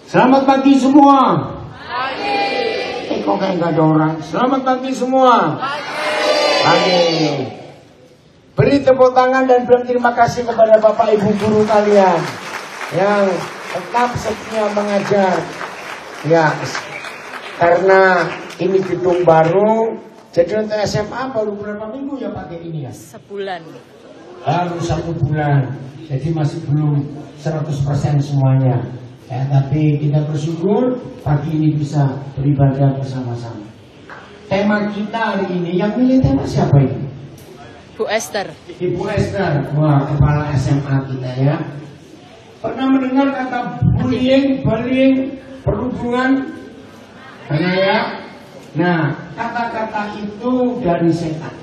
Selamat pagi semua. Pagi. Kok kayak nggak ada orang? Selamat pagi semua. Pagi. Beri tepuk tangan dan berterima kasih kepada Bapak Ibu guru kalian yang tetap setia mengajar. Ya, karena ini gedung baru, jadi untuk SMA baru berapa minggu ya pakai ini ya? Sebulan. Baru 1 bulan, jadi masih belum 100% semuanya. Ya, tapi kita bersyukur pagi ini bisa beribadah bersama-sama. Tema kita hari ini, yang milih tema siapa ini? Bu Esther. Ibu Esther, wah kepala SMA kita ya. Pernah mendengar kata bullying, perhubungan? Pernah ya? Nah, kata-kata itu dari setan.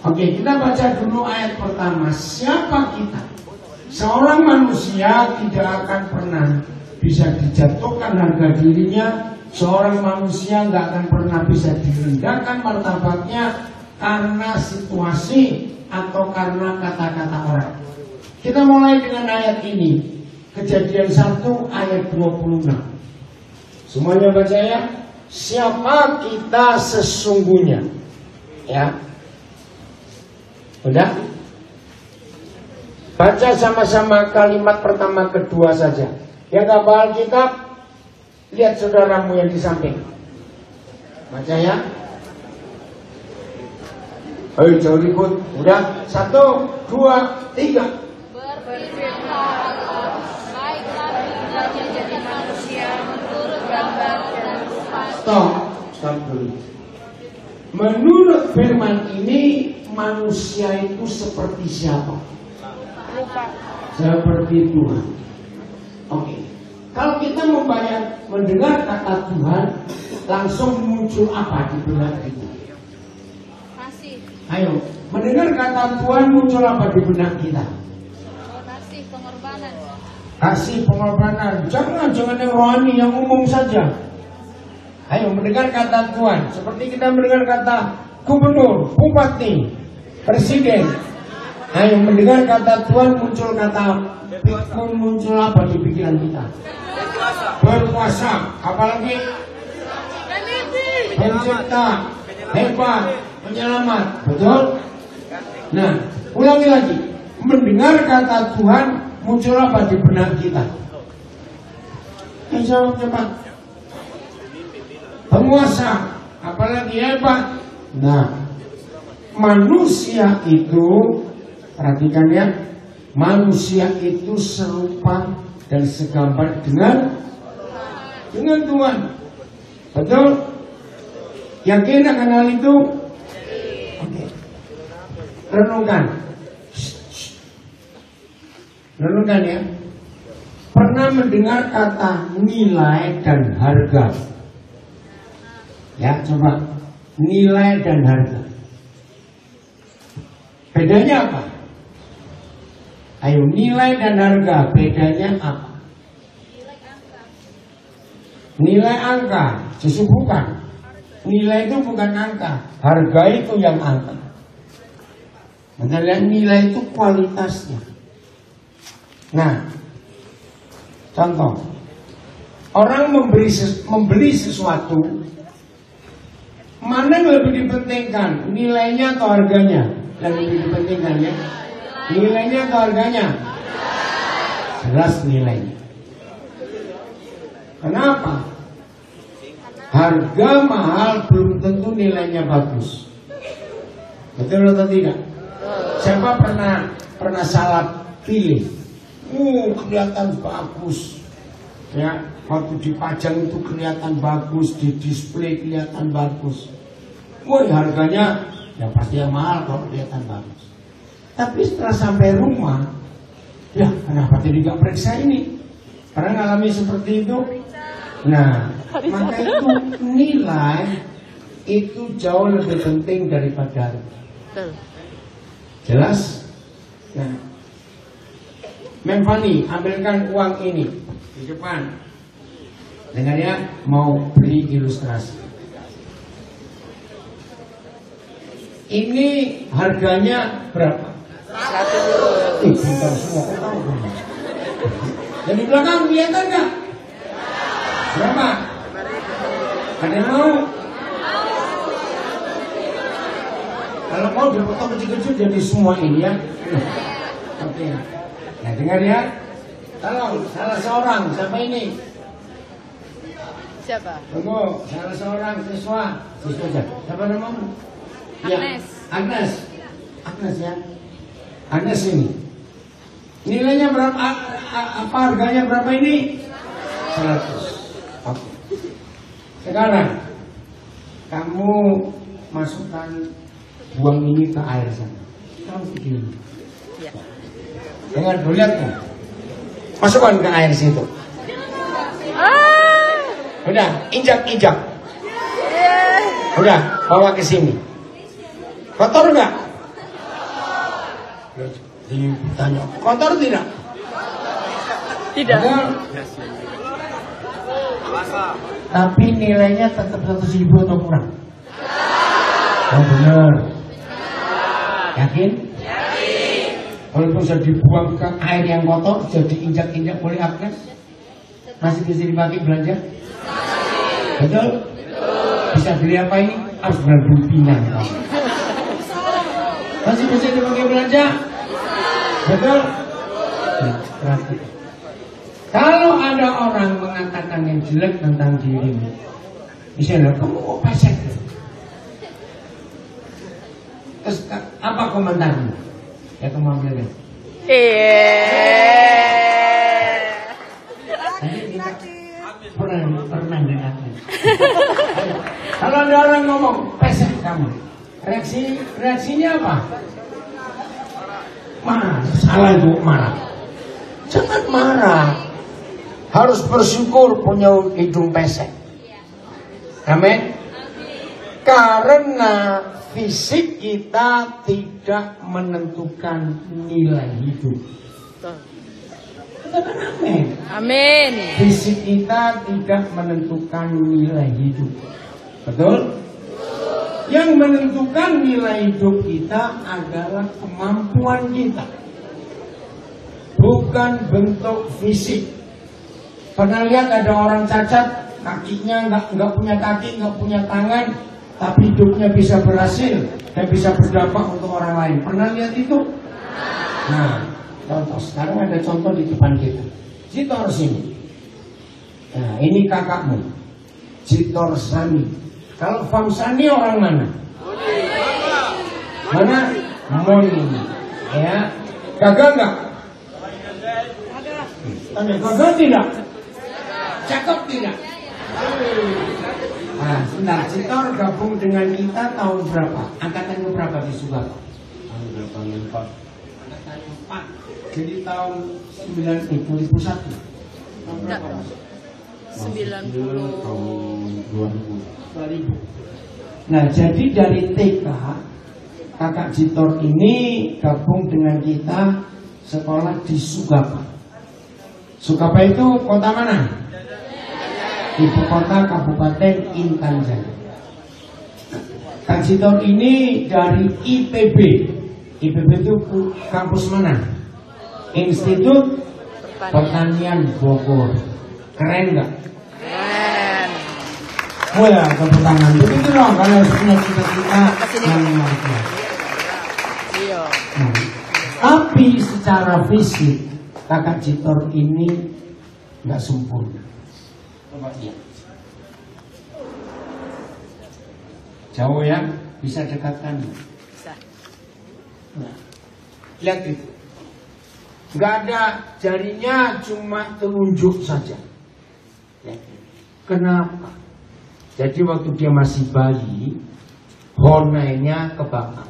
Oke, kita baca dulu ayat pertama. Siapa kita? Seorang manusia tidak akan pernah bisa dijatuhkan harga dirinya. Seorang manusia nggak akan pernah bisa direndahkan martabatnya karena situasi atau karena kata-kata orang. Kita mulai dengan ayat ini. Kejadian 1 ayat 26. Semuanya baca ya. Siapa kita sesungguhnya? Ya. Udah? Baca sama-sama kalimat pertama kedua saja. Yang gak bawa Alkitab, lihat saudaramu yang di samping. Baca ya. Ayo jauh ribut. Udah, 1, 2, 3. Berfirmanlah Allah, baiklah kita menjadi manusia menurut gambar dan rupa. Stop dulu. Menurut firman ini, manusia itu seperti siapa? Seperti Tuhan. Oke. Kalau kita mendengar kata Tuhan, langsung muncul apa di benak kita? Kasih. Ayo, mendengar kata Tuhan muncul apa di benak kita? Kasih pengorbanan. Kasih pengorbanan. Jangan yang rohani, yang umum saja. Ayo, mendengar kata Tuhan. Seperti kita mendengar kata gubernur, bupati, presiden. Ayo, mendengar kata Tuhan muncul apa di pikiran kita? Berkuasa. Apalagi? Pencipta, hebat, penyelamat. Betul? Nah, ulangi lagi. Mendengar kata Tuhan muncul apa di benak kita? Jawab cepat. Penguasa, apalagi hebat. Nah, manusia itu, perhatikan ya, manusia itu serupa dan segambar dengan Tuhan. Betul? Yakin akan hal itu? Oke. Renungkan. Renungkan ya. Pernah mendengar kata nilai dan harga? Ya, coba. Nilai dan harga. Bedanya apa? Ayo, nilai dan harga, bedanya apa? Nilai angka, justru bukan. Nilai itu bukan angka, harga itu yang angka. Makanya nilai itu kualitasnya. Nah, contoh, orang membeli sesuatu, mana yang lebih dipentingkan, nilainya atau harganya? Yang lebih dipentingkan ya? Nilainya atau harganya? Jelas nilainya. Kenapa? Harga mahal belum tentu nilainya bagus. Betul atau tidak? Siapa pernah salah pilih? Kelihatan bagus. Ya, waktu dipajang itu kelihatan bagus, di display kelihatan bagus. Harganya ya pasti yang mahal kalau kelihatan bagus. Tapi setelah sampai rumah, ya kenapa tadi gak periksa ini? Pernah ngalami seperti itu? Nah, maka itu nilai itu jauh lebih penting daripada harga. Jelas? Nah, Memfani, ambilkan uang ini di depan. Dengar ya, mau beli ilustrasi. Ini harganya berapa? 100. Pintar semua, kok tahu? Dan di belakang kelihatan nggak? Berapa? Ada yang mau? Kalau mau dipotong kecil-kecil jadi semua ini ya. Oke. Nah dengar ya. Tolong salah seorang siapa ini? Siapa? Tunggu, salah seorang siswa. Siswa aja. Siapa namamu? Agnes. Ya, Agnes. Agnes ya. Agnes ini. Nilainya berapa? Apa harganya berapa ini? 100. Oke. Sekarang kamu masukkan buang ini ke air sana. Kamu begini. Ya. Dengar dulu lihat ya. Masukkan ke air situ. Udah, injak-injak. Udah, bawa ke sini. Kotor nggak? Ditanya, kotor tidak? Tidak. Kotor. Tapi nilainya tetap 100.000 atau kurang? Oh benar. Yakin? Yakin. Walaupun sudah dibuang ke air yang kotor, sudah diinjak-injak oleh Agnes, masih bisa dipakai belanja? Betul? Bisa beli apa ini? Harus beli pinang. Masih bisa dipakai belanja? Betul? Nah, berarti. Kalau ada orang mengatakan yang jelek tentang dirimu, misalnya kamu kok pesek? Terus apa komentarmu? Ya kamu ambil deh. Pernah dengar. Kalau ada orang ngomong pesek kamu, reaksinya apa? Marah, salah itu marah. Jangan marah. Harus bersyukur punya hidung pesek. Amin. Karena fisik kita tidak menentukan nilai hidup. Katakan amin. Amin. Fisik kita tidak menentukan nilai hidup. Betul? Yang menentukan nilai hidup kita adalah kemampuan kita, bukan bentuk fisik. Pernah lihat ada orang cacat, kakinya nggak punya kaki, nggak punya tangan, tapi hidupnya bisa berhasil dan bisa berdampak untuk orang lain. Pernah lihat itu? Nah, contoh sekarang ada contoh di depan kita. Jitor sini. Nah, ini kakakmu, Jitor Sani. Kalau Fam Sani orang mana? Mana? Moni. Ya, gagal nggak? Tanya, gagal tidak? Cakep tidak? Nah, sebentar, Jitor gabung dengan kita tahun berapa? Angkatannya berapa di Subang? Tahun berapa? 4. Angkatan 4. Jadi tahun 2001. Tahun berapa? 90. Tahun 2000. Nah, jadi dari TK kakak Jitor ini gabung dengan kita sekolah di Sugapa. Sugapa itu kota mana? Ibu kota Kabupaten Intan Jaya. Kak Jitor ini dari IPB. IPB itu kampus mana? Institut Pertanian Bogor. Keren nggak? Keren. Wah, tepuk tangan. Begitu dong kalau punya cita-cita yang luar biasa. Iya. Nah, tapi secara fisik kakak Jitor ini nggak sempurna. Coba lihat. Jauh ya, bisa dekatkan. Bisa. Nah, lihat itu. Nggak ada jarinya, cuma telunjuk saja. Ya. Kenapa? Jadi waktu dia masih bayi, honainya kebakar.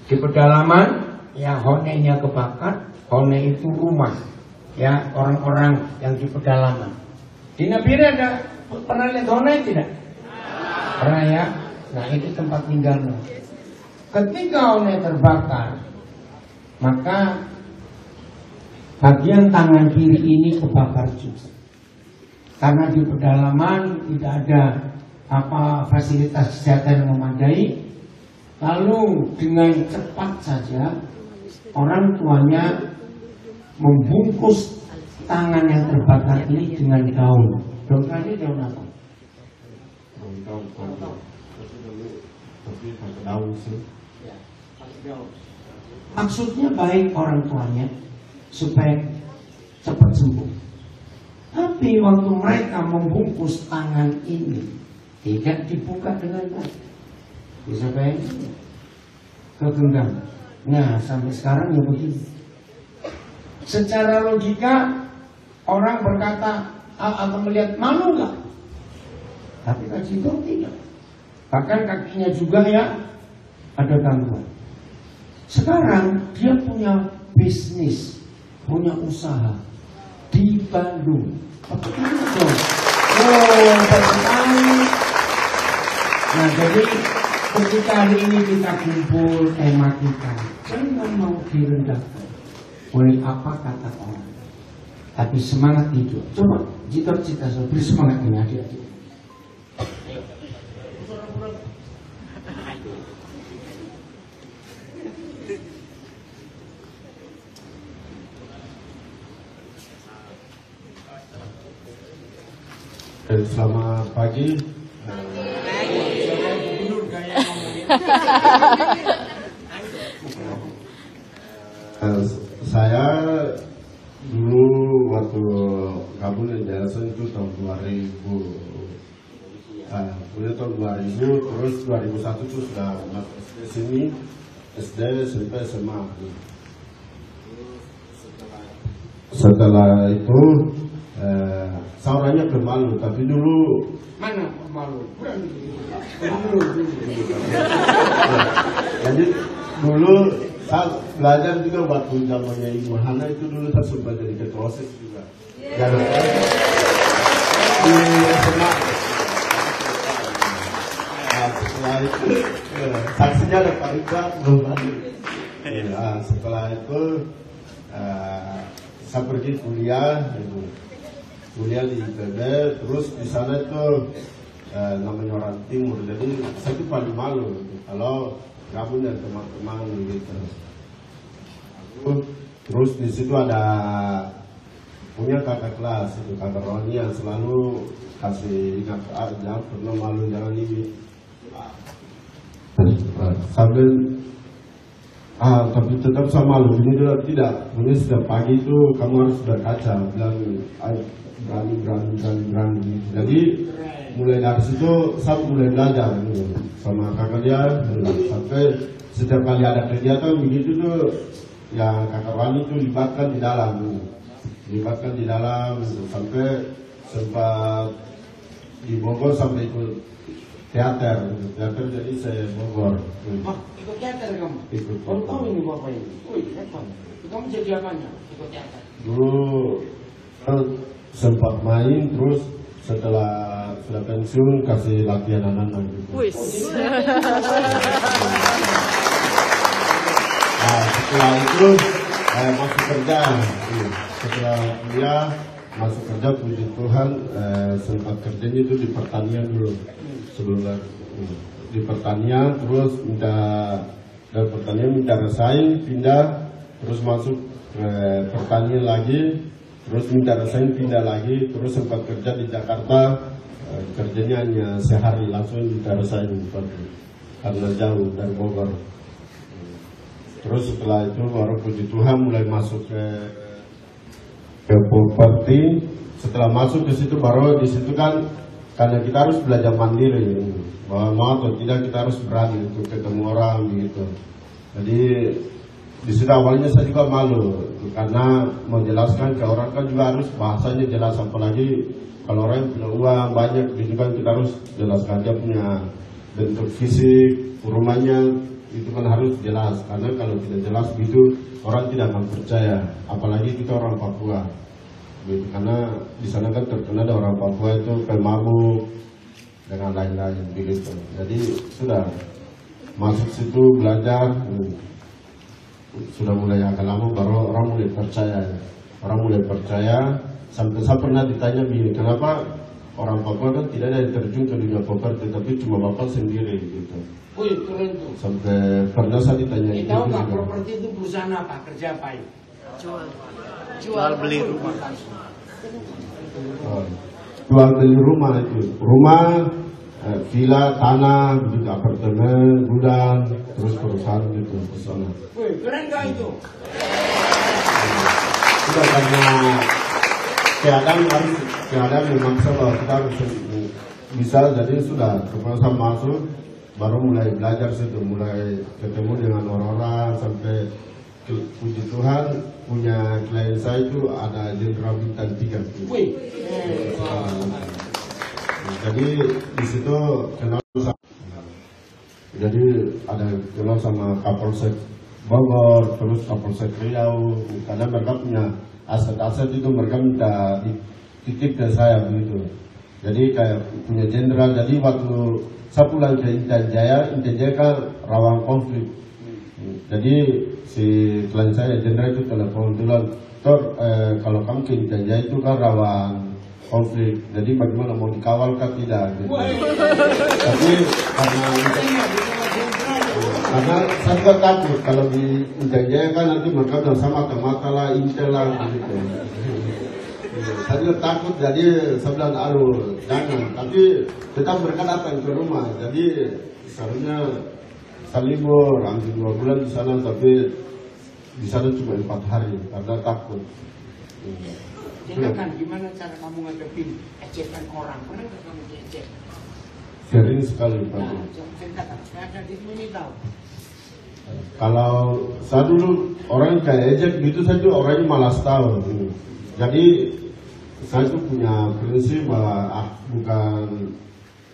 Di pedalaman, ya honainya kebakar. Honai itu rumah, ya orang-orang yang di pedalaman. Di Nabire ada pernah lihat honai tidak? Pernah ya. Nah itu tempat tinggalnya. Ketika honai terbakar, maka bagian tangan kiri ini kebakar juga. Karena di pedalaman tidak ada fasilitas kesehatan yang memadai, lalu dengan cepat saja orang tuanya membungkus tangan yang terbakar ini dengan daun. Daun kayu daun apa? Tapi pakai daun sih. Maksudnya baik orang tuanya supaya cepat sembuh. Tapi waktu mereka membungkus tangan ini tidak dibuka dengan baik. Bisa bayangin? Kegenggam. Nah, sampai sekarang ya begini. Secara logika orang berkata atau melihat malu nggak? Tapi Kak Cito tidak. Bahkan kakinya juga ya ada gangguan. Sekarang dia punya bisnis, punya usaha di Bandung. Apa itu? Oh, sekali. Nah, jadi ketika hari ini kita kumpul tema kita, jangan mau direndahkan oleh apa kata orang. Tapi semangat hidup. Coba cita-cita beri semangat ini adik-adik. Selamat pagi. Saya dulu waktu gabung di yayasan itu tahun 2000. Kemudian tahun 2000, terus 2001 itu sudah masuk ke sini, SD, SMP, SMA. Setelah itu saya orangnya pemalu, tapi dulu Mana pemalu? Jadi dulu saya belajar juga waktu zamannya Ibu Hana itu dulu saya sempat jadi ketua OSIS juga. Dan di SMA. Setelah itu saksinya ada Pak Rika belum ada. Setelah itu saya pergi kuliah di IPB, terus di sana itu namanya orang timur, jadi saya tuh paling malu kalau gabung dengan teman-teman gitu. Terus di situ ada punya kakak kelas, itu kakak Roni yang selalu kasih ingat, jangan pernah malu, jangan ini. Sambil tapi tetap sama malu, ini juga tidak. Ini setiap pagi itu kamu harus berkaca, bilang berani. Jadi mulai dari situ saya mulai belajar sama kakak dia, sampai setiap kali ada kegiatan begitu tuh, ya kakak Wani itu libatkan di dalam, sampai sempat di Bogor sampai ikut teater jadi saya Bogor. Ikut teater kamu? Ikut. Baru tahu ini bapak ini. Wih, hebat. Kamu jadi apanya? Ikut teater? Dulu sempat main, terus setelah sudah pensiun kasih latihan anak-anak gitu. Setelah itu masuk kerja. Setelah kuliah masuk kerja, puji Tuhan sempat kerjanya itu di pertanian dulu. Sebelum di pertanian, terus dari pertanian minta resign, pindah, terus masuk pertanian lagi, terus minta resign, pindah lagi, terus sempat kerja di Jakarta, kerjanya hanya sehari, langsung minta resign karena jauh dari Bogor. Terus setelah itu baru puji Tuhan mulai masuk ke properti. Setelah masuk ke situ baru di situ kan, karena kita harus belajar mandiri, bahwa mau atau tidak kita harus berani untuk ketemu orang gitu. Jadi di situ awalnya saya juga malu, karena menjelaskan ke orang kan juga harus bahasanya jelas, apalagi kalau orang yang punya uang banyak, itu kan kita harus jelaskan dia punya bentuk fisik, rumahnya itu kan harus jelas, karena kalau tidak jelas gitu orang tidak akan percaya, apalagi kita orang Papua. Gitu, karena di sana kan terkenal ada orang Papua itu pemabuk dengan lain-lain begitu. Jadi sudah masuk situ belajar, sudah mulai agak lama baru orang mulai percaya. Sampai saya pernah ditanya begini, kenapa orang Papua kan tidak ada yang terjun ke dunia properti, tapi cuma bapak sendiri gitu. Wih, keren tuh. Sampai pernah saya ditanya itu tahu nggak juga. properti itu perusahaan apa, kerja apa itu? Jual. Jual beli rumah. Jual beli rumah itu, rumah, villa, tanah, begitu, apartemen, gudang, terus perusahaan gitu ke sana. Wih, keren gak itu? Sudah karena keadaan memaksa bahwa kita harus bisa, jadi sudah kepada masuk, baru mulai belajar situ, mulai ketemu dengan orang-orang sampai puji Tuhan punya klien saya itu ada Jenderal Bintang 3. Wih. Jadi di situ kenal sama, jadi ada kenal sama Kapolsek Bogor, terus Kapolsek Riau, karena mereka punya aset-aset itu mereka minta titip ke saya begitu. Jadi kayak punya jenderal, jadi waktu saya pulang ke Intan Jaya kan rawan konflik. Jadi si klien saya jenderal itu telepon duluan, kalau kamu ke Intan Jaya itu kan rawan konflik, jadi bagaimana mau dikawal kan tidak gitu. Tapi karena saya juga takut kalau di Intan Jaya kan nanti mereka udah sama mata lah, intel lah gitu. Saya juga takut, jadi saya bilang aduh jangan, tapi tetap mereka datang ke rumah, jadi seharusnya saya libur hampir 2 bulan di sana, tapi di sana cuma 4 hari karena takut. Kan gimana cara kamu ngadepin ejekan orang? Pernah nggak kamu diejek? Sering sekali Pak. Nah, ceritakan, saya ada di sini tahu. Kalau saya dulu orang kayak ejek gitu, saya tuh orangnya malas tahu. Jadi saya tuh punya prinsip bahwa bukan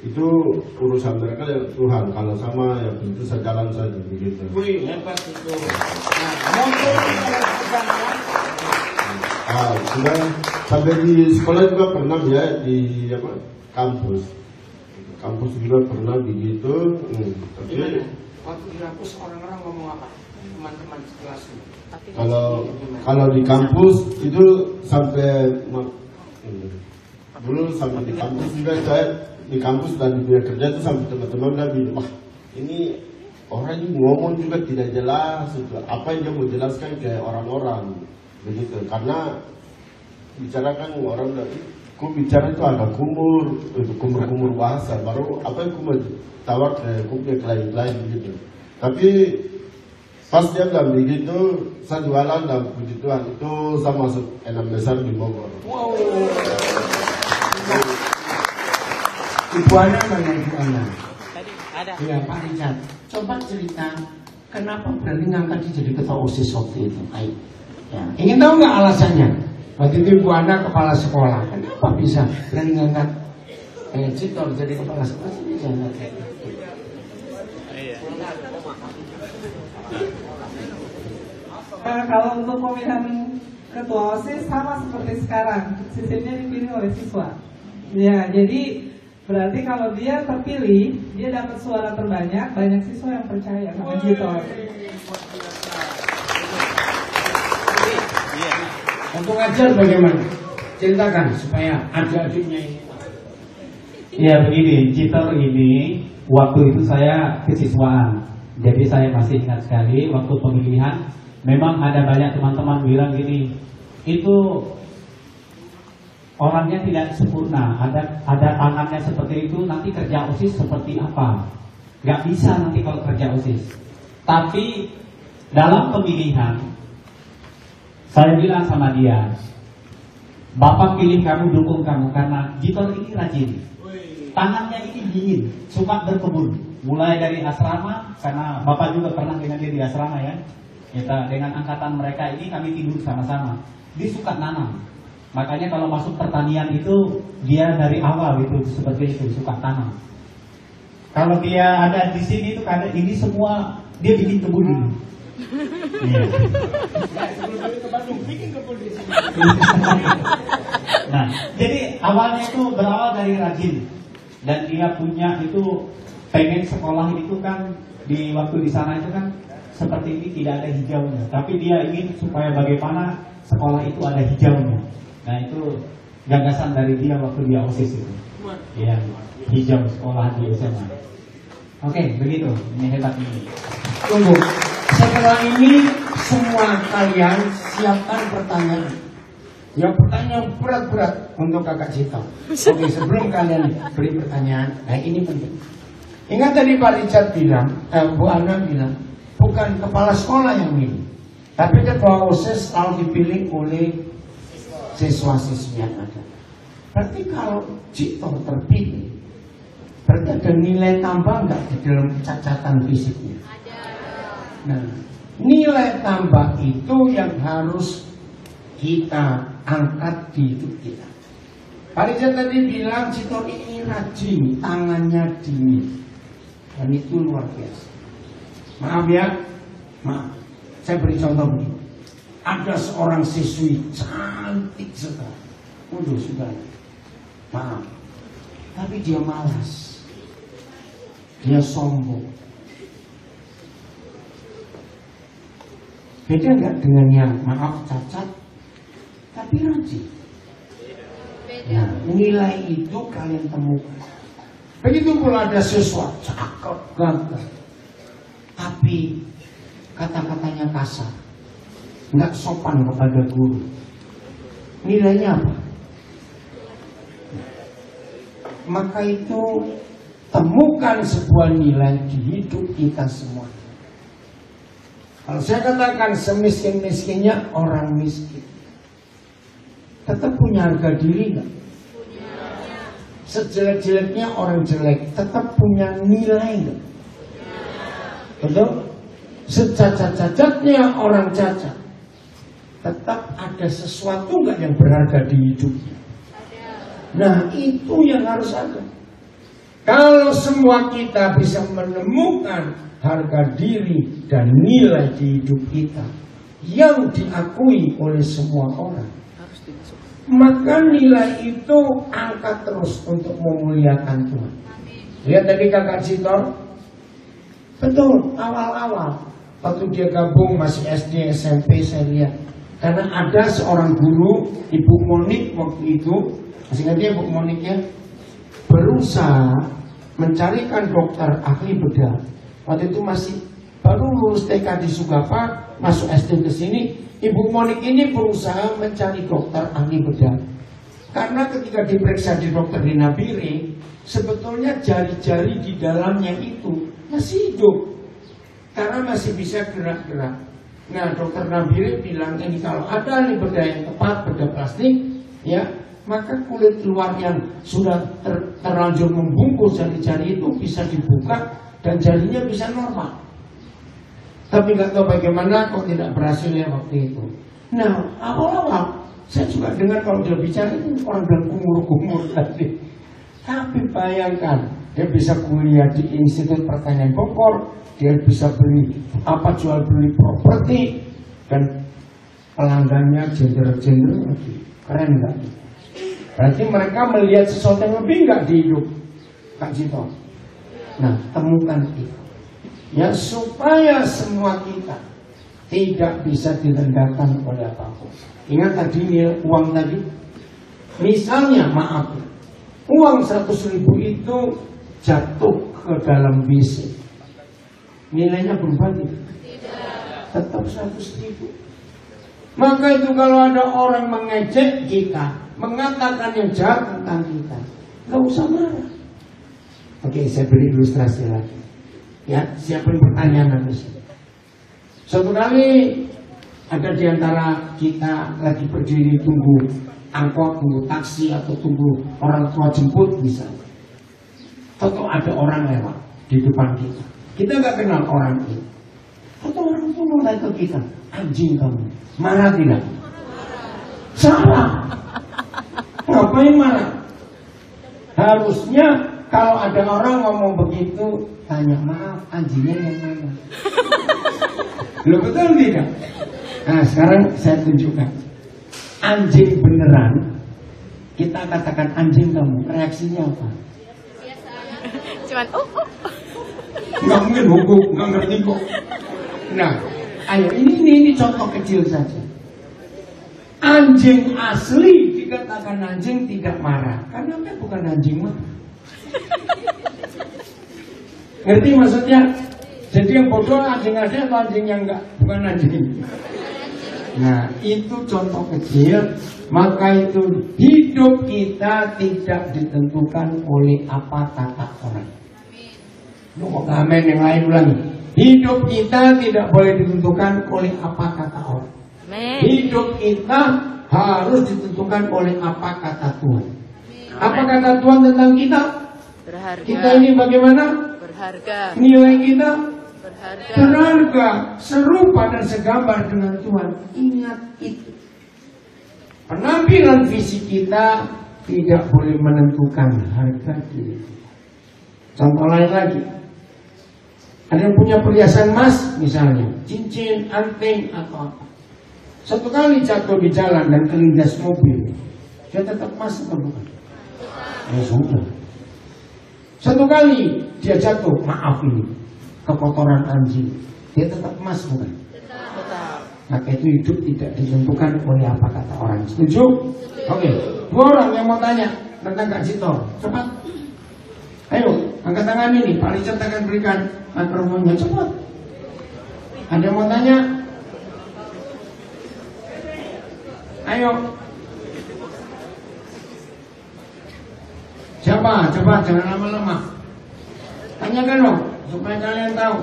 itu urusan mereka ya Tuhan. Kalau sama ya tentu saya jalan saja begitu. Wih, hebat itu. Nah, motor kalau jalan. Sudah sampai di sekolah juga pernah ya di kampus juga pernah begitu. Tapi waktu di kampus orang-orang ngomong apa? Teman-teman sekelasmu. Kalau di kampus itu sampai dulu sampai di kampus juga saya di kampus dan di dunia kerja itu sampai teman-teman udah bilang, wah ini orang ini ngomong juga tidak jelas, apa yang dia mau jelaskan ke orang-orang begitu, karena bicarakan orang udah, ku bicara itu ada kumur bahasa, baru apa yang ku mau tawar ke klien-klien begitu. Tapi pas dia bilang begitu, saya jualan dan puji Tuhan itu saya masuk 6 besar di Bogor. Wow. Ibu Ana mana Ibu Ana? Tadi ada. Iya Pak Richard. Coba cerita kenapa berani ngangkat dia jadi ketua OSIS waktu itu? Ayo. Ya. Ingin tahu nggak alasannya? Waktu itu Ibu Ana kepala sekolah. Kenapa bisa berani ngangkat Citor jadi kepala sekolah? Bisa nggak? Kalau untuk pemilihan ketua OSIS sama seperti sekarang, sistemnya dipilih oleh siswa. Ya, jadi berarti kalau dia terpilih, dia dapat suara terbanyak, banyak siswa yang percaya sama Citor. Untuk ngajar bagaimana? Ceritakan supaya adik-adiknya ini. Ya begini, Citor ini waktu itu saya kesiswaan. Jadi saya masih ingat sekali waktu pemilihan, memang ada banyak teman-teman bilang gini, itu orangnya tidak sempurna, ada tangannya seperti itu, nanti kerja OSIS seperti apa? Gak bisa nanti kalau kerja OSIS. Tapi dalam pemilihan, saya bilang sama dia, Bapak pilih kamu, dukung kamu, karena Citor ini rajin. Tangannya ini dingin, suka berkebun. Mulai dari asrama, karena Bapak juga pernah dengan dia di asrama ya. Kita dengan angkatan mereka ini kami tidur sama-sama. Dia suka nanam. Makanya kalau masuk pertanian itu dia dari awal itu seperti itu, suka tanam. Kalau dia ada di sini itu karena ini semua dia bikin kebun dulu. Iya. Nah, jadi awalnya itu berawal dari rajin dan dia punya itu pengen sekolah itu kan di waktu di sana itu kan seperti ini tidak ada hijaunya, tapi dia ingin supaya bagaimana sekolah itu ada hijaunya. Nah itu gagasan dari dia waktu dia OSIS itu, yang hijau sekolah di SMA. Oke, begitu. Ini hebat ini. Tunggu. Setelah ini semua kalian siapkan pertanyaan. Yang pertanyaan berat-berat untuk kakak Cito. Oke, sebelum kalian beri pertanyaan, nah ini penting. Ingat tadi Pak Richard bilang, Bu Ana bilang, bukan kepala sekolah yang milih, tapi ketua OSIS selalu dipilih oleh siswa-siswi yang ada. Berarti kalau Cito terpilih, berarti ada nilai tambah nggak di dalam cacatan fisiknya? Nah, nilai tambah itu yang harus kita angkat di hidup kita. Pak Rizal tadi bilang Cito ini rajin, tangannya dingin, dan itu luar biasa. Maaf ya, maaf. Saya beri contoh begini. Ada seorang siswi cantik sekali. Waduh, sudah. Maaf. Tapi dia malas. Dia sombong. Beda nggak dengan yang maaf cacat, tapi rajin. Nah, nilai itu kalian temukan. Begitu pula ada siswa cakep, gagah, tapi kata-katanya kasar, nggak sopan kepada guru. Nilainya apa? Maka itu temukan sebuah nilai di hidup kita semua. Kalau saya katakan semiskin-miskinnya orang miskin, tetap punya harga diri nggak? Sejelek-jeleknya orang jelek, tetap punya nilai nggak? Betul? Secacat-cacatnya orang cacat, tetap ada sesuatu nggak yang berharga di hidupnya? Nah, itu yang harus ada. Kalau semua kita bisa menemukan harga diri dan nilai di hidup kita yang diakui oleh semua orang, maka nilai itu angkat terus untuk memuliakan Tuhan. Lihat tadi kakak Cito, betul awal-awal waktu dia gabung masih SD SMP saya lihat, karena ada seorang guru Ibu Monik waktu itu, masih ingat dia Bu Monik ya, berusaha mencarikan dokter ahli bedah. Waktu itu masih baru lulus TK di Sugapa, masuk SD ke sini. Ibu Monik ini berusaha mencari dokter ahli bedah. Karena ketika diperiksa di dokter di Nabire, sebetulnya jari-jari di dalamnya itu masih hidup, karena masih bisa gerak-gerak. Nah, dokter Nabire bilang ini kalau ada ahli bedah yang tepat, bedah plastik, ya, maka kulit luar yang sudah terlanjur membungkus jari-jari itu bisa dibuka dan jarinya bisa normal. Tapi nggak tahu bagaimana kok tidak berhasil ya waktu itu. Nah, awal-awal saya juga dengar kalau dia bicara itu orang bilang kumur-kumur tadi. Tapi bayangkan, dia bisa kuliah di Institut Pertanian Bogor, dia bisa beli jual beli properti, dan pelanggannya gender lagi. Keren nggak? Berarti mereka melihat sesuatu yang lebih nggak di hidup Kak Cito. Nah, temukan itu, ya, supaya semua kita tidak bisa direndahkan oleh apapun. Ingat tadi uang tadi, misalnya maaf, uang 100.000 itu jatuh ke dalam BC, nilainya berubah tidak? Tetap 100.000. Maka itu kalau ada orang mengejek kita, mengatakan yang jahat tentang kita, nggak usah marah. Oke, saya beri ilustrasi lagi. Ya, siapin pertanyaan habis. Suatu kali ada di antara kita lagi berdiri tunggu angkot, tunggu taksi, atau tunggu orang tua jemput misalnya. Atau ada orang lewat di depan kita. Kita nggak kenal orang itu. Atau orang itu mulai ke kita, anjing kamu, marah tidak? Salah. Ngapain marah? Harusnya kalau ada orang ngomong begitu, tanya maaf, anjingnya yang mana? Loh, betul tidak? Nah, sekarang saya tunjukkan. Anjing beneran, kita katakan anjing kamu, reaksinya apa? Cuman Nggak mungkin hukum, nggak ngerti kok. Nah, ayo ini contoh kecil saja. Anjing asli dikatakan anjing tidak marah, karena dia bukan anjing marah. Ngerti maksudnya? Jadi yang bodoh anjing asli atau anjing yang enggak? Bukan anjing. Nah, itu contoh kecil. Maka itu hidup kita tidak ditentukan oleh apa kata orang. Lu mau ngamen yang lain ulangi. Hidup kita tidak boleh ditentukan oleh apa kata orang. Hidup kita harus ditentukan oleh apa kata Tuhan. Apa kata Tuhan tentang kita? Berharga. Kita ini bagaimana? Berharga. Nilai kita Berharga. berharga, serupa dan segambar dengan Tuhan. Ingat itu. Penampilan fisik kita tidak boleh menentukan harga diri kita. Contoh lain lagi. Ada yang punya perhiasan emas misalnya, cincin, anting atau apa. Satu kali jatuh di jalan dan kelindas mobil, dia tetap emas atau bukan? Ya sudah. Satu kali dia jatuh, maaf ini, kekotoran anjing, dia tetap emas bukan? Maka itu hidup tidak ditentukan oleh apa kata orang. Setuju? Oke. 2 orang yang mau tanya tentang Kak Cito, cepat. Ayo, angkat tangan ini. Pak Richard akan berikan mikrofonnya, cepat. Ada yang mau tanya? Ayo. Siapa? Coba jangan lama-lama. Tanyakan dong, supaya kalian tahu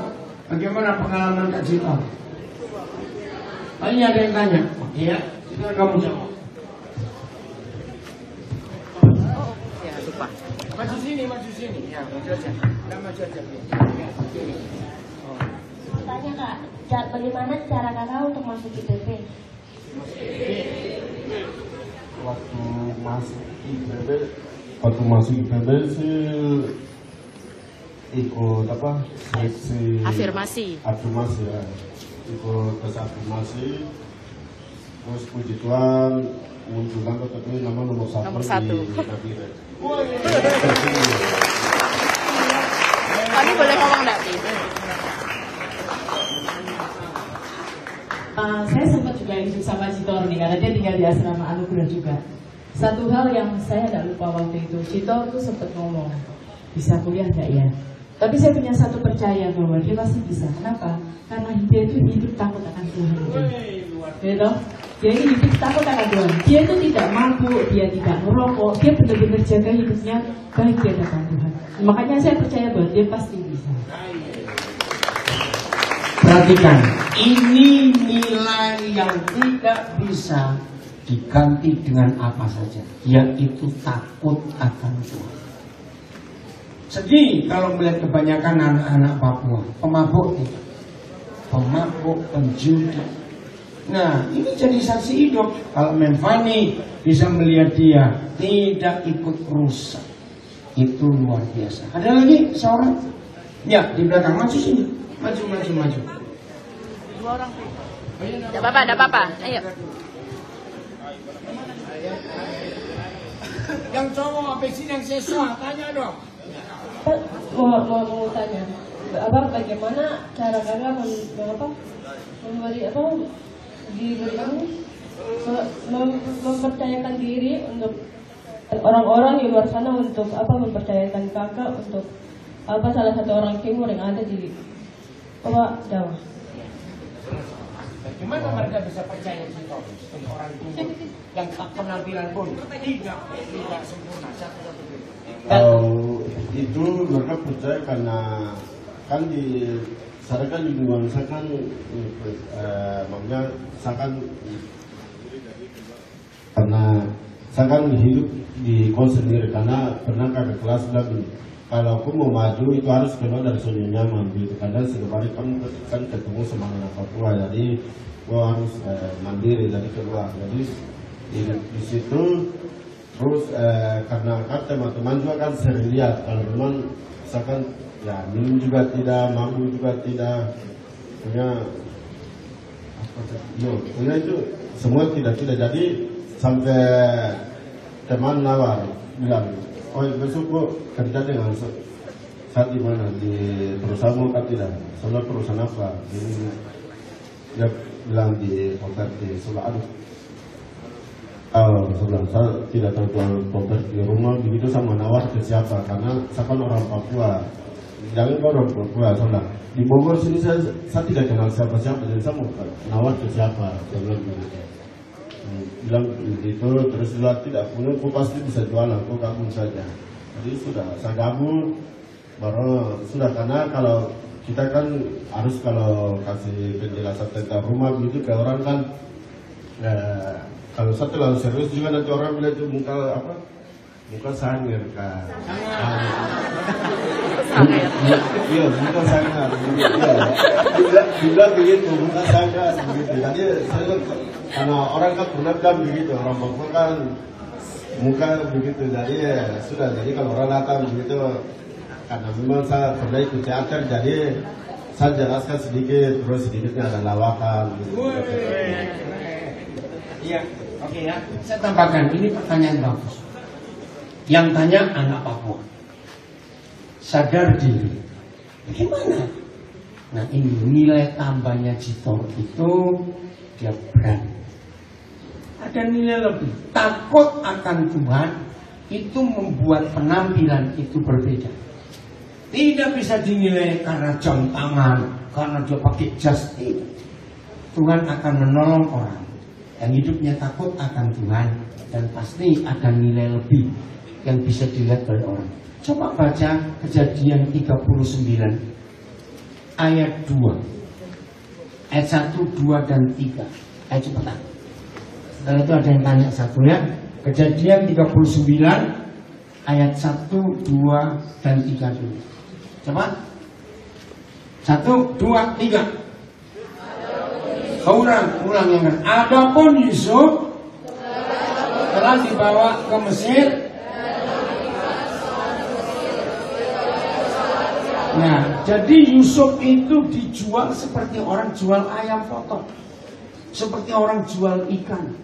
bagaimana pengalaman Kak Cito. Paling ada yang tanya. Iya, silakan kamu jawab. Ya, lupa. Maju sini. Ya, maju aja. Udah maju aja. Tanya Kak, bagaimana cara Kakak untuk masuk IPB? Waktu masuk IPB sih ikut apa? Seleksi Afirmasi ya. Ikut tes afirmasi. Terus puji Tuhan muncul tapi nama nomor 1 Nomor 1. di Nabire. Kami boleh ngomong enggak, Pi? Saya sempat juga hidup sama Citor nih, karena dia tinggal di asrama Anugerah juga. Satu hal yang saya tidak lupa waktu itu, Citor tuh sempat ngomong, bisa kuliah nggak ya? Tapi saya punya satu percaya bahwa dia pasti bisa. Kenapa? Karena dia itu hidup takut akan Tuhan. Gitu? Dia ini hidup takut akan Tuhan. Dia itu tidak mabuk, dia tidak merokok, dia benar-benar jaga hidupnya baik di hadapan Tuhan. Makanya saya percaya bahwa dia pasti bisa. Perhatikan, ini nilai yang tidak bisa diganti dengan apa saja, yaitu takut akan Tuhan. Sedih kalau melihat kebanyakan anak-anak Papua pemabuk tidak, pemabuk, penjudi. Nah, ini jadi saksi hidup. Kalau Memfani bisa melihat dia tidak ikut rusak, itu luar biasa. Ada lagi seorang? Ya, di belakang, maju sini, maju. 2 orang. Tidak apa-apa. Ayo. Yang cowok habis ini yang siswa, tanya dong. Mau tanya, bagaimana cara Kakak mempercayakan diri untuk orang-orang di luar sana untuk mempercayakan Kakak untuk salah satu orang timur yang ada di Jawa. Gimana mereka bisa percaya kita untuk orang timur yang penampilan pun tidak sempurna? Itu mereka percaya karena kan di saya kan di lingkungan saya kan maksudnya saya kan karena saya kan hidup di kos sendiri karena pernah kakak kelas bilang kalau aku mau maju itu harus keluar dari zona nyaman gitu. Kadang setiap hari kamu kan ketemu sama anak Papua, jadi gua harus mandiri dari keluar. Jadi di situ terus karena kan teman-teman juga kan sering lihat kalau memang misalkan ya minum juga tidak, mabuk juga tidak, punya itu semua tidak. Jadi sampai teman nawar bilang, oh besok gua kerja dengan saat di mana di perusahaan kan tidak, soalnya perusahaan apa? Ini dia bilang di properti, soalnya sebelah saya tidak tahu tuan properti di rumah begitu sama nawar ke siapa karena saya kan orang Papua jangan kau orang Papua, saudara. Di Bogor sini saya tidak kenal siapa-siapa, jadi saya mau nawar ke siapa, saya bilang begitu. Bilang begitu, terus bilang tidak punya, kau pasti bisa jualan, kau gabung saja. Jadi sudah, saya gabung, baru sudah, karena kalau kita kan harus kalau kasih penjelasan tentang rumah begitu ke orang kan, kalau saya terlalu serius juga nanti orang bilang itu muka apa? Muka sangir kan. Iya, muka sangir. Juga begitu, muka sangir begitu. Jadi saya karena orang kan penendam begitu, orang Papua kan muka begitu. Jadi sudah. Jadi kalau orang datang begitu, karena memang saya pernah ikut teater, jadi saya jelaskan sedikit, terus sedikitnya ada lawakan. Gitu. Iya, oke ya. Saya tambahkan, ini pertanyaan bagus. Yang tanya anak Papua, sadar diri. Bagaimana? Nah ini nilai tambahnya Jitor itu dia berani. Ada nilai lebih. Takut akan Tuhan itu membuat penampilan itu berbeda. Tidak bisa dinilai karena jam tangan, karena dia pakai jas. Tuhan akan menolong orang yang hidupnya takut akan Tuhan, dan pasti ada nilai lebih yang bisa dilihat oleh orang. Coba baca Kejadian 39 ayat 2, ayat 1, 2, dan 3. Ayo cepetan. Setelah itu ada yang tanya satu ya. Kejadian 39 ayat 1, 2, dan 3 dulu. Cepat. 1, 2, 3. Ulang yang kan. Adapun Yusuf telah dibawa ke Mesir. Nah, jadi Yusuf itu dijual seperti orang jual ayam potong, seperti orang jual ikan.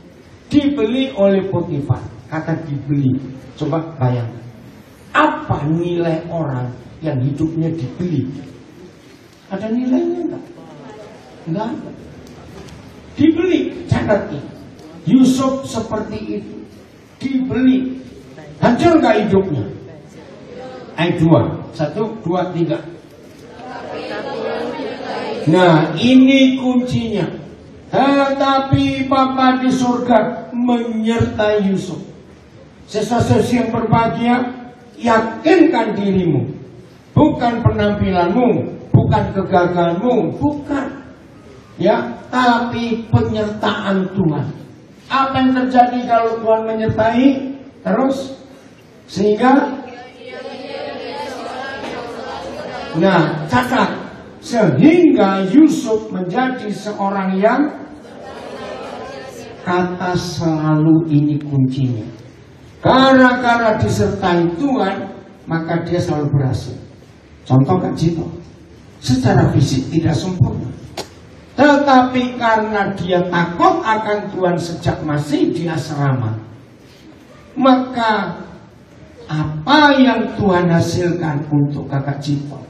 Dibeli oleh Potifar. Kata dibeli. Coba bayangkan. Apa nilai orang yang hidupnya dibeli? Ada nilainya enggak? Enggak ada. Dibeli. Catat ini. Yusuf seperti itu. Dibeli. Hancur enggak hidupnya? Ayat 2. 1, 2, 3. Nah ini kuncinya. Tetapi Bapa di surga menyertai Yusuf. Sesuatu yang berbahagia, yakinkan dirimu. Bukan penampilanmu, bukan kegagalanmu, bukan. Ya, tapi penyertaan Tuhan. Apa yang terjadi kalau Tuhan menyertai? Terus sehingga catat. Sehingga Yusuf menjadi seorang yang, kata selalu ini kuncinya. Karena disertai Tuhan, maka dia selalu berhasil. Contoh Kak Jito, secara fisik tidak sempurna, tetapi karena dia takut akan Tuhan sejak masih di asrama, maka apa yang Tuhan hasilkan untuk Kakak Jito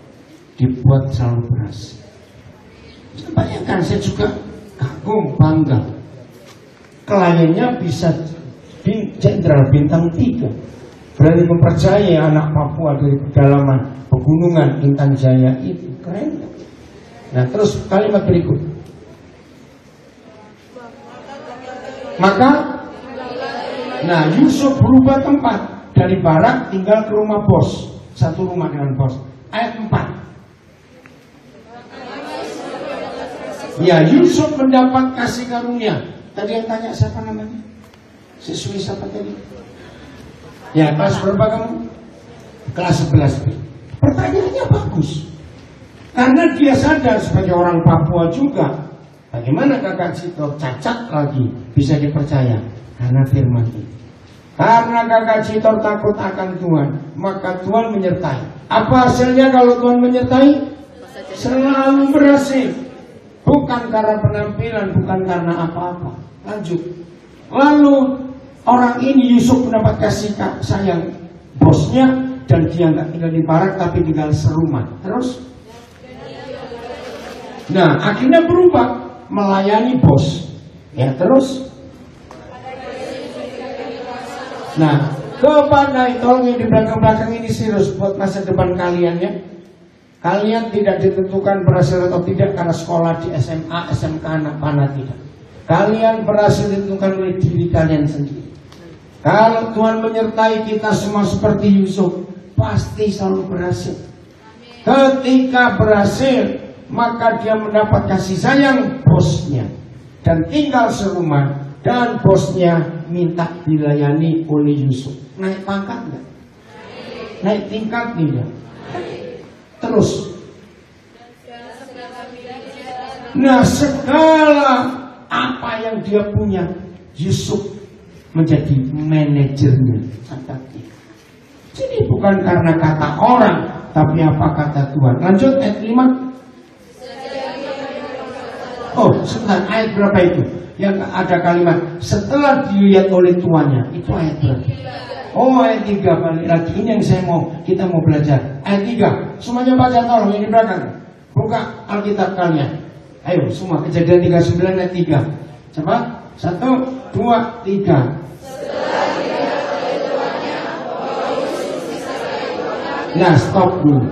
dibuat selalu berhasil. Bayangkan, saya juga kagum, bangga. Kliennya bisa jenderal bintang 3, berani mempercayai anak Papua dari pedalaman pegunungan Intan Jaya itu. Keren. Nah terus kalimat berikut. Maka Yusuf berubah tempat. Dari barak tinggal ke rumah bos. Satu rumah dengan bos. Ayat 4. Ya, Yusuf mendapat kasih karunia. Tadi yang tanya siapa namanya? Siswi siapa tadi? Ya, kelas berapa kamu? Kelas 11B. Pertanyaannya bagus. Karena dia sadar sebagai orang Papua juga. Bagaimana Kakak Jito cacat lagi bisa dipercaya? Karena firman itu. Karena Kakak Jito takut akan Tuhan, maka Tuhan menyertai. Apa hasilnya kalau Tuhan menyertai? Selalu berhasil. Bukan karena penampilan, bukan karena apa-apa. Lanjut. Lalu orang ini Yusuf mendapat kasih sayang bosnya, dan dia nggak tinggal di barak tapi tinggal serumah. Terus? Nah, akhirnya berubah melayani bos. Ya, terus? Nah, kepada tolong yang di belakang-belakang ini serius buat masa depan kalian ya. Kalian tidak ditentukan berhasil atau tidak karena sekolah di SMA, SMK, anak panah, tidak. Kalian berhasil ditentukan oleh diri kalian sendiri. Kalau Tuhan menyertai kita semua seperti Yusuf, pasti selalu berhasil. Ketika berhasil, maka dia mendapat kasih sayang bosnya dan tinggal serumah, dan bosnya minta dilayani oleh Yusuf. Naik pangkat enggak? Naik tingkat tidak? Terus. Nah, segala apa yang dia punya, Yusuf menjadi manajernya. Jadi bukan karena kata orang, tapi apa kata Tuhan. Lanjut ayat 5. Oh, sebentar, ayat berapa itu? Yang ada kalimat setelah dilihat oleh tuannya. Itu ayat berapa? Oh, ayat 3 balik lagi. Ini yang kita mau belajar. Ayat 3. Semuanya baca, tolong, ini belakang. Buka Alkitab kalian. Ayo, semua. Kejadian 39 ayat 3. Cepat. 1, 2, 3. Nah, stop dulu.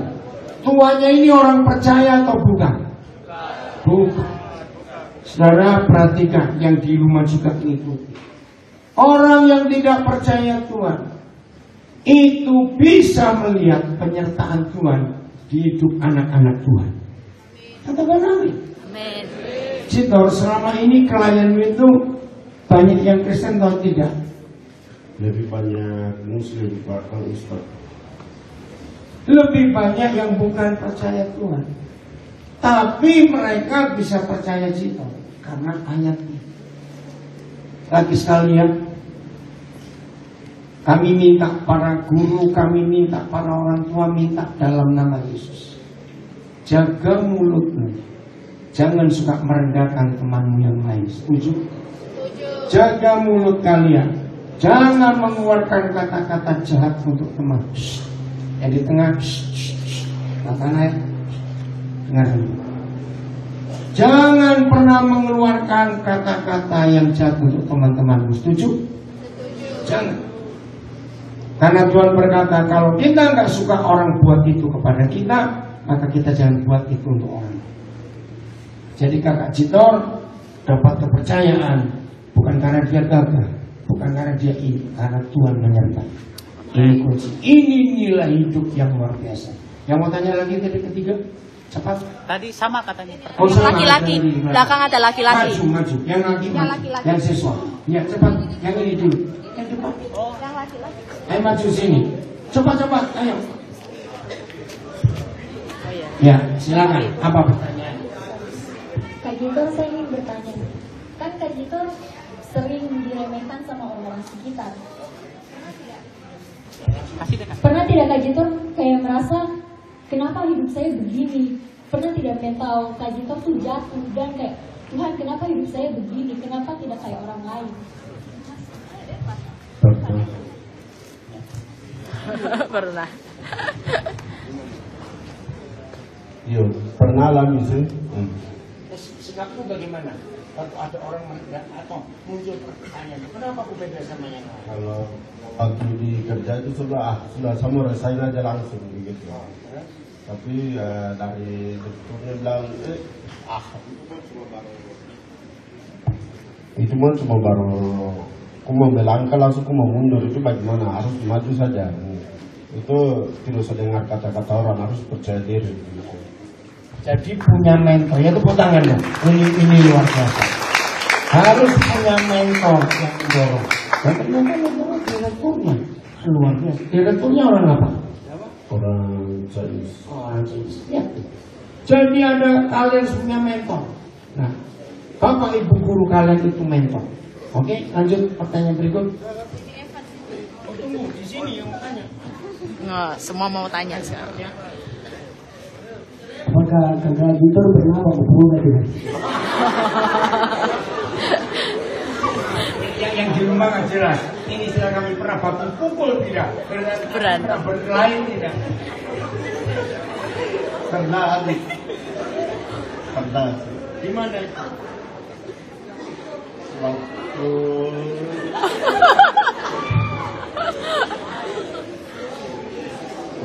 Tuannya ini orang percaya atau bukan? Bukan. Saudara perhatikan, yang di rumah juga mengikuti. Orang yang tidak percaya Tuhan itu bisa melihat penyertaan Tuhan di hidup anak-anak Tuhan. Katakan amin. Amin. Citor, selama ini klien itu banyak yang Kristen atau tidak? Lebih banyak Muslim, bahkan Ustaz. Lebih banyak yang bukan percaya Tuhan. Tapi mereka bisa percaya Citor karena ayat ini. Lagi sekalian, kami minta para guru, kami minta para orang tua, minta dalam nama Yesus. Jaga mulutmu. Jangan suka merendahkan temanmu yang lain. Setuju? Jaga mulut kalian. Jangan mengeluarkan kata-kata jahat untuk teman. Yang di tengah, mata naik. Dengar dulu. Jangan pernah mengeluarkan kata-kata yang jahat untuk teman-temanmu. Setuju? Jangan. Karena Tuhan berkata, kalau kita nggak suka orang buat itu kepada kita, maka kita jangan buat itu untuk orang. Jadi kakak Citor dapat kepercayaan bukan karena dia gagah, bukan karena dia ini, karena Tuhan menyertai. Ini kunci. Ini nilai hidup yang luar biasa. Yang mau tanya lagi tadi ketiga, cepat. Tadi sama katanya. Oh, sama, Laki-laki, belakang ada laki-laki. Maju. Yang laki maju. Yang siswa. Ya cepat. Yang ini dulu. Yang depan. Yang laki-laki. Ayo maju sini. Cepat. Ayo. Oh, iya. Ya, silakan. Apa pertanyaan? Kak Jitor, saya ingin bertanya. Kan Kak Jitor sering diremehkan sama orang-orang sekitar. Pernah tidak Kak Jitor kayak merasa kenapa hidup saya begini? Pernah tidak mental Kak Jitor tuh jatuh dan kayak Tuhan, kenapa hidup saya begini? Kenapa tidak kayak orang lain? Pernah. Iya, pernah alami sih. Sikapku bagaimana? Kalau ada orang atau muncul pertanyaan, kenapa aku beda sama yang lain? Kalau waktu di kerja itu sudah sama resign aja langsung begitu. Tapi dari dokternya bilang, itu cuma baru aku mau melangkah langsung aku mau mundur, itu bagaimana? Harus maju saja. Itu tidak usah dengar kata-kata orang, harus percaya diri. Jadi punya mentor, ya tepuk tangan dong. Ini luar biasa. Harus punya mentor yang mendorong. Dan ternyata mentor direkturnya luar biasa. Direkturnya orang apa? Orang Chinese. Orang Chinese. Ya. Jadi ada kalian punya mentor. Nah, bapak ibu guru kalian itu mentor. Oke, lanjut pertanyaan berikut. Oh, tunggu di sini yang mau tanya. Nggak, semua mau tanya sekarang. Apakah kakak Jitor pernah berhubungan dengan? Yang di rumah nggak jelas. Ini istilah kami pernah baku pukul tidak? Berantem. Berkelahi tidak? Pernah adik. Pernah. Di mana itu?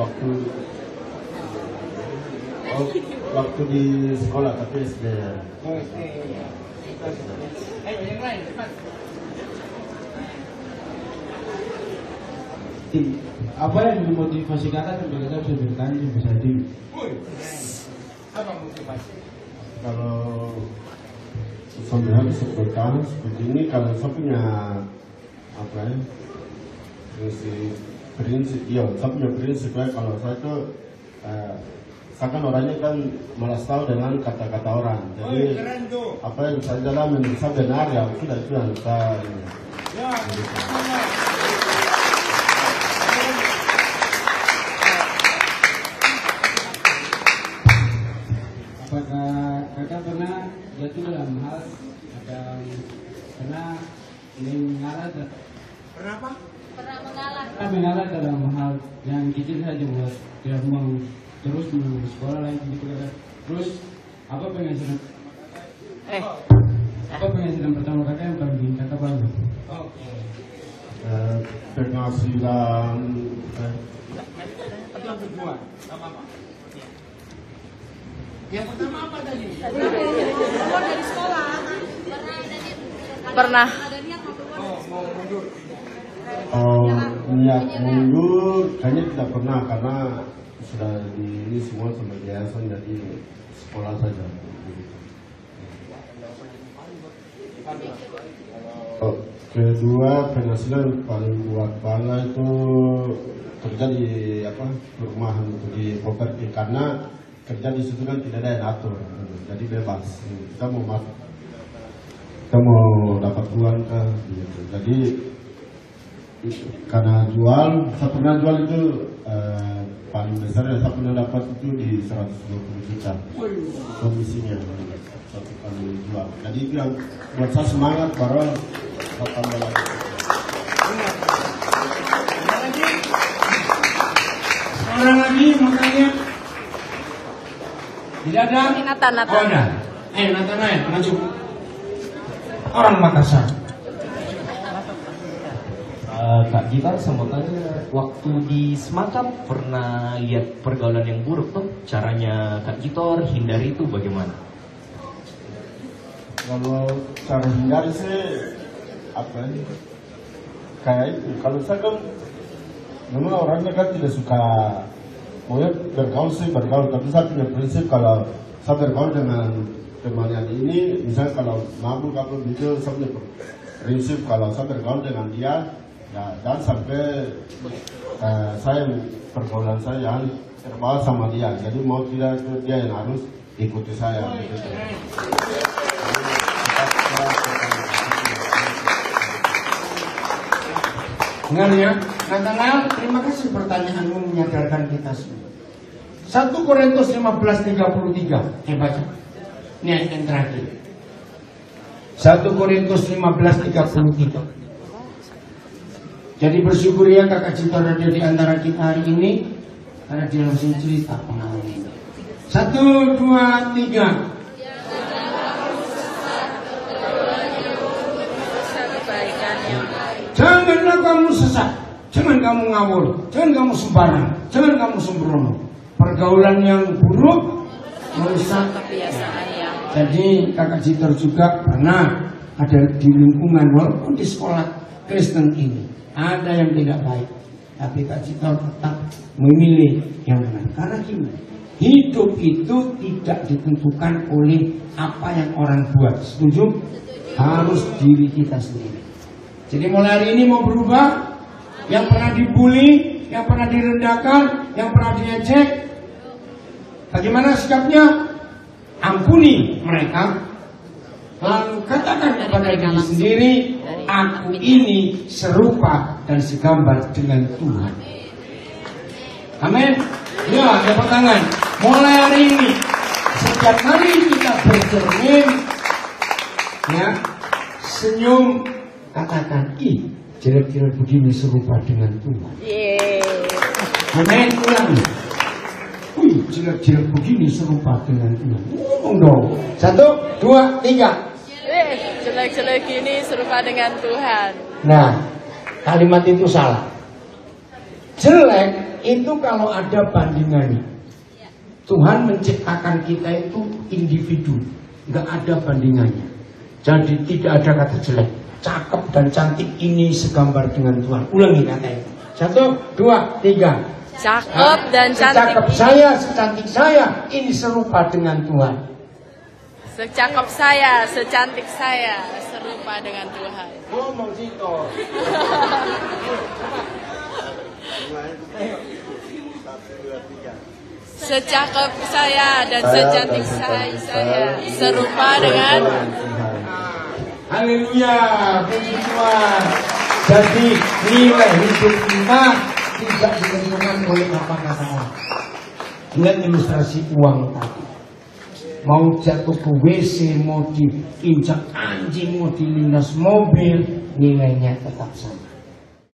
Waktu waktu di sekolah tapi SD. Oh, SD. Ayo yang lain, cepat. Apa yang memotivasi kakak sampai kakak bisa bertani sampai saat ini? Apa motivasi? Kalau sampai bisa bertahan seperti ini, kalau saya punya apa ya, prinsip, saya punya prinsip ya, kalau saya itu saya kan orangnya kan malas tahu dengan kata-kata orang. Jadi apa yang saya jalan saya benar ya sudah itu yang saya. Apakah kakak pernah jatuh dalam hal pernah mengalah dalam hal yang kecil saja buat tidak mau terus sekolah lagi gitu kan? Terus apa penghasilan pertama kakak yang paling bikin kakak bangga? Penghasilan Yang kedua, apa? Yang pertama apa tadi? Keluar dari sekolah. Pernah. Mau mundur. Niat mundur kayaknya tidak pernah karena sudah ini semua sama yayasan jadi sekolah saja. Kedua penghasilan paling buat bangga itu kerja di perumahan di properti karena kerja di situ kan tidak ada yang atur, jadi bebas. Kita mau dapat uang kan, gitu. Jadi karena saya pernah jual itu paling besar yang saya pernah dapat itu di 120 juta komisinya satu kali jual. Jadi itu yang buat saya semangat baru saya tambah lagi. Orang lagi makanya tidak ada. Nathan. Oh, ada. Nathan maju. Orang Makassar. Kak Gitar sama tanya, waktu di Semakam pernah lihat pergaulan yang buruk tuh, caranya Kak Gitar hindari itu bagaimana? Kalau cara hindari sih kayak itu. Kalau saya kan memang orangnya kan tidak suka bergaul, tapi saya punya prinsip kalau saya bergaul dengan teman yang ini, misalnya kalau mabuk apa gitu, saya punya prinsip kalau saya bergaul dengan dia ya dan sampai saya pergaulan saya yang terbawa sama dia, jadi mau tidak itu dia yang harus ikuti saya gitu. Dengar ya, Nathanael, terima kasih pertanyaanmu menyadarkan kita semua. 1 Korintus 15:33, baca. Ini ayat yang terakhir. 1 Korintus 15:33. Jadi bersyukur ya kakak Citor ada di antara kita hari ini, karena dia langsung cerita pengalaman. 1, 2, 3. Janganlah kamu sesat, jangan kamu ngawur, jangan kamu sembarang, jangan kamu sembrono. Pergaulan yang buruk merusak kebiasaan yang. Jadi kakak Citor juga pernah ada di lingkungan walaupun di sekolah Kristen ini ada yang tidak baik, tapi kak Citor tetap memilih yang benar. Karena gimana? Hidup itu tidak ditentukan oleh apa yang orang buat. Setuju? Harus diri kita sendiri. Jadi mulai hari ini mau berubah. Yang pernah dibully, yang pernah direndahkan, yang pernah diejek, bagaimana sikapnya? Ampuni mereka. Lalu katakan kepada diri sendiri, aku ini serupa dan segambar dengan Tuhan. Amin. Ya, tepuk tangan. Mulai hari ini, setiap kali kita bercermin, ya, senyum, katakan, jelek-jelek begini serupa dengan Tuhan. Amin. Ulangi. Jelek-jelek begini serupa dengan Tuhan. Ngomong dong. 1, 2, 3. Jelek-jelek ini serupa dengan Tuhan. Nah, kalimat itu salah. Jelek itu kalau ada bandingannya. Tuhan menciptakan kita itu individu, nggak ada bandingannya. Jadi tidak ada kata jelek. Cakep dan cantik ini segambar dengan Tuhan. Ulangi kata itu. 1, 2, 3. Cakep dan cantik. Secakep saya, secantik saya, ini serupa dengan Tuhan. Secakep saya, secantik saya, serupa dengan Tuhan. Ngomong Cito. Secakep saya dan secantik saya, serupa dengan Haleluya, puji Tuhan. Jadi nilai hidup kita tidak ditentukan oleh apa kata orang. Ingat ilustrasi uang tadi. Mau jatuh ke WC, mau diinjak anjing, mau dilindas mobil, nilainya tetap sama.